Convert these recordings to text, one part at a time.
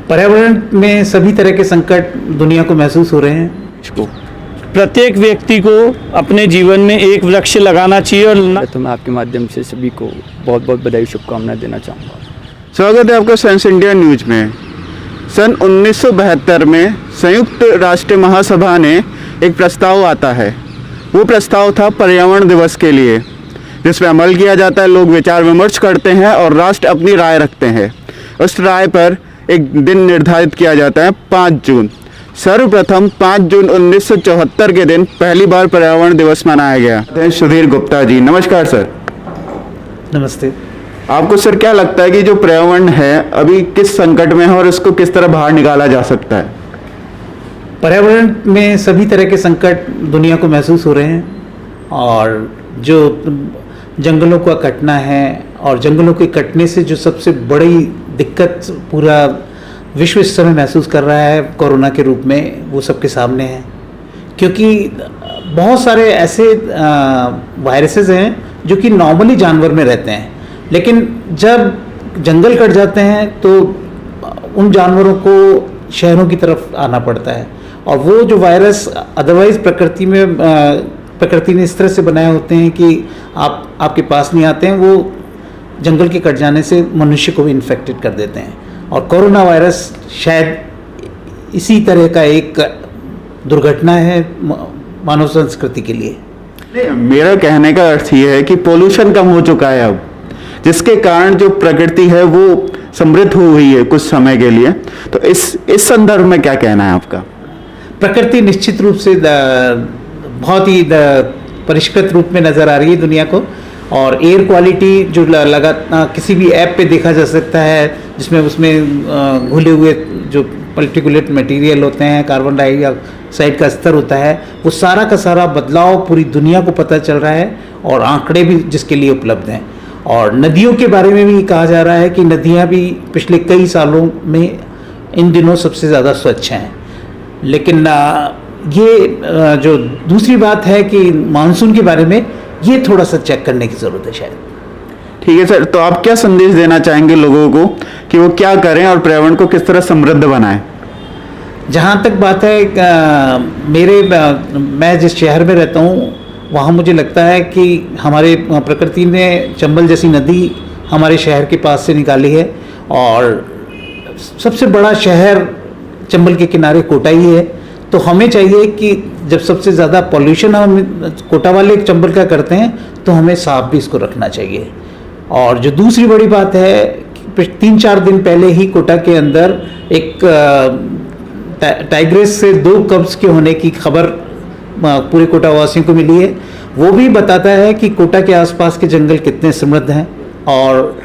पर्यावरण में सभी तरह के संकट दुनिया को महसूस हो रहे हैं। इसको प्रत्येक व्यक्ति को अपने जीवन में एक वृक्ष लगाना चाहिए और तो मैं आपके माध्यम से सभी को बहुत बहुत बधाई शुभकामनाएं देना चाहूँगा। स्वागत है आपका साइंस इंडिया न्यूज में। सन 1972 में संयुक्त राष्ट्र महासभा ने एक प्रस्ताव आता है। वो प्रस्ताव था पर्यावरण दिवस के लिए, जिसमें अमल किया जाता है। लोग विचार विमर्श करते हैं और राष्ट्र अपनी राय रखते हैं। उस राय पर एक दिन निर्धारित किया जाता है 5 जून। सर्वप्रथम 5 जून 1974 के दिन पहली बार पर्यावरण दिवस मनाया गया। सुधीर गुप्ता जी, नमस्कार सर। नमस्ते। आपको सर क्या लगता है कि जो पर्यावरण है अभी किस संकट में है और इसको किस तरह बाहर निकाला जा सकता है? पर्यावरण में सभी तरह के संकट दुनिया को महसूस हो रहे हैं और जो जंगलों का कटना है और जंगलों के कटने से जो सबसे बड़ी दिक्कत पूरा विश्व इस समय महसूस कर रहा है कोरोना के रूप में, वो सबके सामने है। क्योंकि बहुत सारे ऐसे वायरसेस हैं जो कि नॉर्मली जानवर में रहते हैं, लेकिन जब जंगल कट जाते हैं तो उन जानवरों को शहरों की तरफ आना पड़ता है। और वो जो वायरस अदरवाइज प्रकृति ने इस तरह से बनाए होते हैं कि आपके पास नहीं आते हैं, वो जंगल के कट जाने से मनुष्य को भी इन्फेक्टेड कर देते हैं। और कोरोना वायरस शायद इसी तरह का एक दुर्घटना है मानव संस्कृति के लिए। मेरा कहने का अर्थ ये है कि पोल्यूशन कम हो चुका है अब, जिसके कारण जो प्रकृति है वो समृद्ध हो हुई है कुछ समय के लिए। तो इस संदर्भ में क्या कहना है आपका? प्रकृति निश्चित रूप से बहुत ही परिष्कृत रूप में नज़र आ रही है दुनिया को। और एयर क्वालिटी जो लगा किसी भी ऐप पे देखा जा सकता है, जिसमें उसमें घुले हुए जो पर्टिकुलेट मटेरियल होते हैं, कार्बन डाइऑक्साइड का स्तर होता है, वो सारा का सारा बदलाव पूरी दुनिया को पता चल रहा है और आंकड़े भी जिसके लिए उपलब्ध हैं। और नदियों के बारे में भी कहा जा रहा है कि नदियाँ भी पिछले कई सालों में इन दिनों सबसे ज़्यादा स्वच्छ हैं। लेकिन ये जो दूसरी बात है कि मानसून के बारे में, ये थोड़ा सा चेक करने की ज़रूरत है शायद। ठीक है सर, तो आप क्या संदेश देना चाहेंगे लोगों को कि वो क्या करें और पर्यावरण को किस तरह समृद्ध बनाएं? जहाँ तक बात है मैं जिस शहर में रहता हूँ, वहाँ मुझे लगता है कि हमारे प्रकृति ने चंबल जैसी नदी हमारे शहर के पास से निकाली है। और सबसे बड़ा शहर चंबल के किनारे कोटा ही है। तो हमें चाहिए कि जब सबसे ज़्यादा पॉल्यूशन हम कोटा वाले चंबल का करते हैं, तो हमें साफ भी इसको रखना चाहिए। और जो दूसरी बड़ी बात है कि 3-4 दिन पहले ही कोटा के अंदर एक टाइग्रेस से 2 कब्ज के होने की खबर पूरे कोटा वासियों को मिली है। वो भी बताता है कि कोटा के आसपास के जंगल कितने समृद्ध हैं और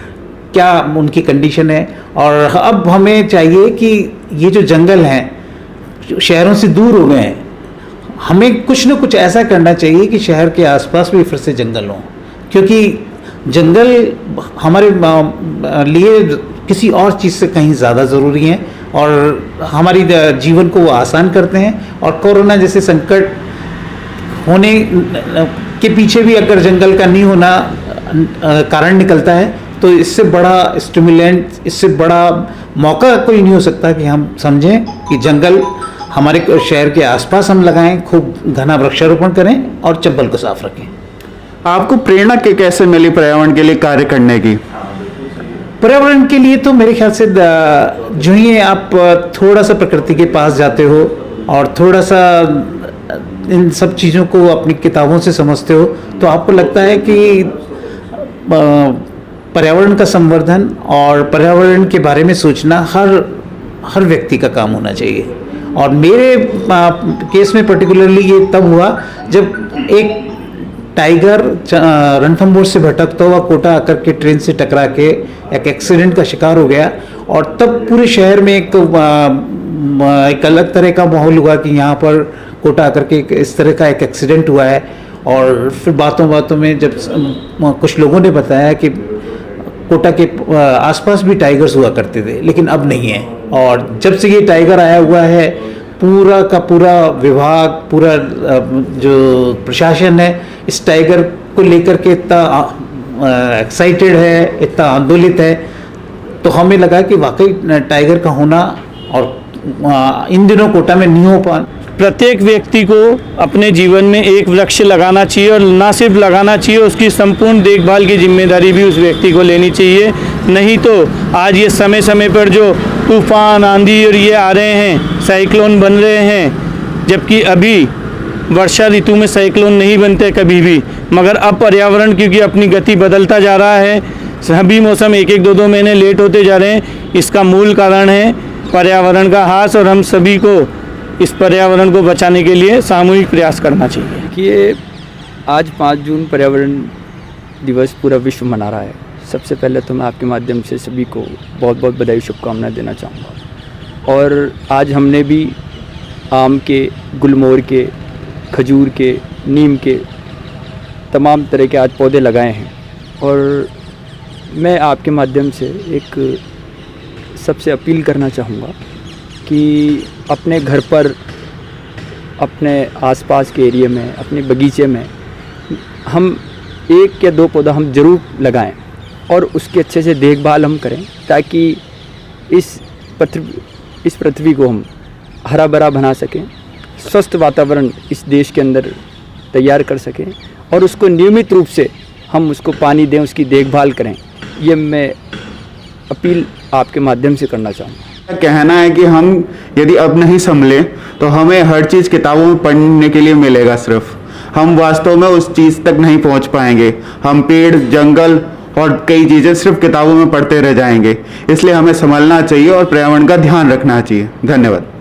क्या उनकी कंडीशन है। और अब हमें चाहिए कि ये जो जंगल हैं शहरों से दूर हो गए हैं, हमें कुछ न कुछ ऐसा करना चाहिए कि शहर के आसपास भी फिर से जंगल हों। क्योंकि जंगल हमारे लिए किसी और चीज़ से कहीं ज़्यादा ज़रूरी हैं और हमारी जीवन को वो आसान करते हैं। और कोरोना जैसे संकट होने के पीछे भी अगर जंगल का नहीं होना कारण निकलता है, तो इससे बड़ा स्टिमुलेंट, इससे बड़ा मौका कोई नहीं हो सकता कि हम समझें कि जंगल हमारे शहर के आसपास हम लगाएं, खूब घना वृक्षारोपण करें और चंबल को साफ रखें। आपको प्रेरणा कैसे मिली पर्यावरण के लिए कार्य करने की? पर्यावरण के लिए तो मेरे ख्याल से जो ही आप थोड़ा सा प्रकृति के पास जाते हो और थोड़ा सा इन सब चीज़ों को अपनी किताबों से समझते हो, तो आपको लगता है कि पर्यावरण का संवर्धन और पर्यावरण के बारे में सोचना हर व्यक्ति का काम होना चाहिए। और मेरे केस में पर्टिकुलरली ये तब हुआ जब एक टाइगर रणथंभौर से भटकता हुआ कोटा आकर के ट्रेन से टकरा के एक एक्सीडेंट का शिकार हो गया। और तब पूरे शहर में एक अलग तरह का माहौल हुआ कि यहाँ पर कोटा आकर के इस तरह का एक एक्सीडेंट हुआ है। और फिर बातों में जब कुछ लोगों ने बताया कि कोटा के आसपास भी टाइगर्स हुआ करते थे, लेकिन अब नहीं है। और जब से ये टाइगर आया हुआ है, पूरा का पूरा विभाग, पूरा जो प्रशासन है, इस टाइगर को लेकर के इतना एक्साइटेड है, इतना आंदोलित है। तो हमें लगा कि वाकई टाइगर का होना और इन दिनों कोटा में न्यू प्रत्येक व्यक्ति को अपने जीवन में एक वृक्ष लगाना चाहिए और ना सिर्फ लगाना चाहिए, उसकी संपूर्ण देखभाल की जिम्मेदारी भी उस व्यक्ति को लेनी चाहिए। नहीं तो आज ये समय समय पर जो तूफान, आंधी और ये आ रहे हैं, साइक्लोन बन रहे हैं, जबकि अभी वर्षा ऋतु में साइक्लोन नहीं बनते कभी भी, मगर अब पर्यावरण क्योंकि अपनी गति बदलता जा रहा है, सभी मौसम एक एक दो दो महीने लेट होते जा रहे हैं। इसका मूल कारण है पर्यावरण का ह्रास और हम सभी को इस पर्यावरण को बचाने के लिए सामूहिक प्रयास करना चाहिए। कि आज 5 जून पर्यावरण दिवस पूरा विश्व मना रहा है। सबसे पहले तो मैं आपके माध्यम से सभी को बहुत बहुत बधाई शुभकामनाएं देना चाहूँगा। और आज हमने भी आम के, गुलमोहर के, खजूर के, नीम के तमाम तरह के आज पौधे लगाए हैं। और मैं आपके माध्यम से एक सबसे अपील करना चाहूँगा कि अपने घर पर, अपने आसपास के एरिया में, अपने बगीचे में हम 1 या 2 पौधा हम ज़रूर लगाएं और उसकी अच्छे से देखभाल हम करें, ताकि इस पृथ्वी को हम हरा भरा बना सकें, स्वस्थ वातावरण इस देश के अंदर तैयार कर सकें और उसको नियमित रूप से हम उसको पानी दें, उसकी देखभाल करें। ये मैं अपील आपके माध्यम से करना चाहूँगा। कहना है कि हम यदि अब नहीं संभले तो हमें हर चीज़ किताबों में पढ़ने के लिए मिलेगा, सिर्फ हम वास्तव में उस चीज़ तक नहीं पहुंच पाएंगे। हम पेड़, जंगल और कई चीज़ें सिर्फ किताबों में पढ़ते रह जाएंगे। इसलिए हमें संभलना चाहिए और पर्यावरण का ध्यान रखना चाहिए। धन्यवाद।